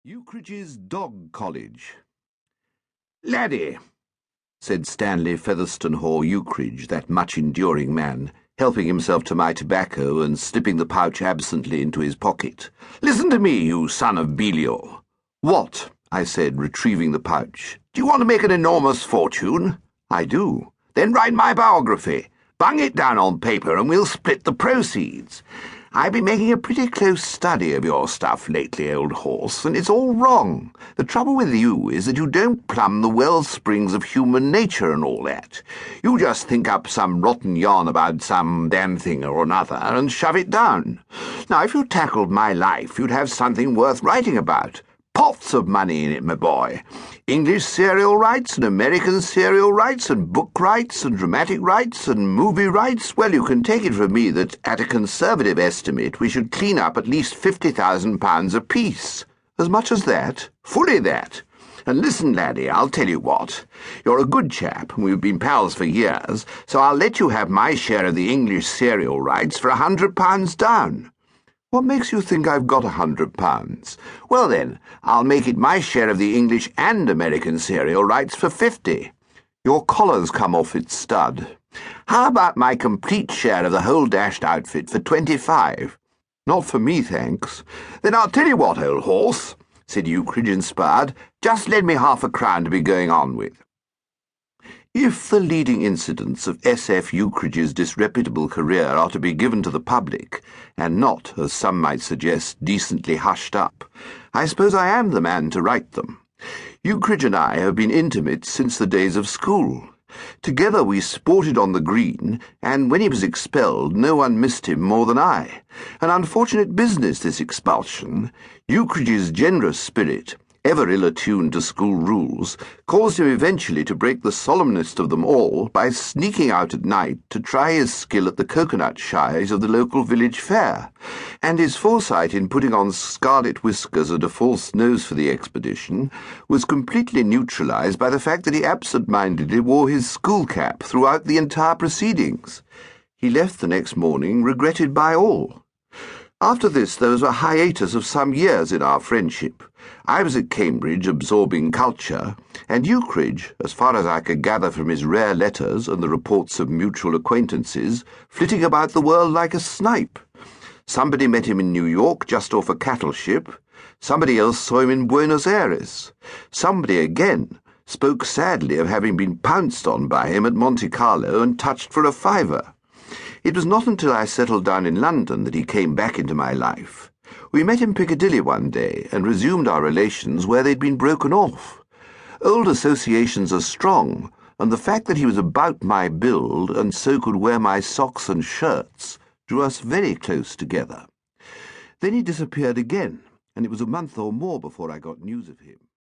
Ukridge's Dog College. "Laddie," said Stanley Featherstonehaugh Ukridge, that much-enduring man, helping himself to my tobacco and slipping the pouch absently into his pocket. "Listen to me, you son of Belial." "What?" I said, retrieving the pouch. "Do you want to make an enormous fortune?" "I do." "Then write my biography. Bung it down on paper and we'll split the proceeds. I've been making a pretty close study of your stuff lately, old horse, and it's all wrong. The trouble with you is that you don't plumb the well springs of human nature and all that. You just think up some rotten yarn about some damn thing or another and shove it down. Now, if you tackled my life, you'd have something worth writing about. Pots of money in it, my boy. English serial rights and American serial rights and book rights and dramatic rights and movie rights. Well, you can take it from me that at a conservative estimate we should clean up at least £50,000 apiece. As much as that? Fully that. And listen, laddie, I'll tell you what. You're a good chap, and we've been pals for years, so I'll let you have my share of the English serial rights for £100 down. What makes you think I've got £100? Well then, I'll make it my share of the English and American serial rights for 50. Your collar's come off its stud. How about my complete share of the whole dashed outfit for 25? Not for me, thanks. Then I'll tell you what, old horse, said Ukridge, inspired. Just lend me £50 to be going on with. If the leading incidents of S.F. Ukridge's disreputable career are to be given to the public, and not, as some might suggest, decently hushed up, I suppose I am the man to write them. Ukridge and I have been intimate since the days of school. Together we sported on the green, and when he was expelled, no one missed him more than I. An unfortunate business, this expulsion. Ukridge's generous spirit, ever ill-attuned to school rules, caused him eventually to break the solemnest of them all by sneaking out at night to try his skill at the coconut shies of the local village fair, and his foresight in putting on scarlet whiskers and a false nose for the expedition was completely neutralized by the fact that he absent-mindedly wore his school cap throughout the entire proceedings. He left the next morning, regretted by all. After this there was a hiatus of some years in our friendship. I was at Cambridge absorbing culture, and Ukridge, as far as I could gather from his rare letters and the reports of mutual acquaintances, flitting about the world like a snipe. Somebody met him in New York just off a cattle ship. Somebody else saw him in Buenos Aires. Somebody again spoke sadly of having been pounced on by him at Monte Carlo and touched for a fiver. It was not until I settled down in London that he came back into my life. We met in Piccadilly one day and resumed our relations where they'd been broken off. Old associations are strong, and the fact that he was about my build and so could wear my socks and shirts drew us very close together. Then he disappeared again, and it was a month or more before I got news of him.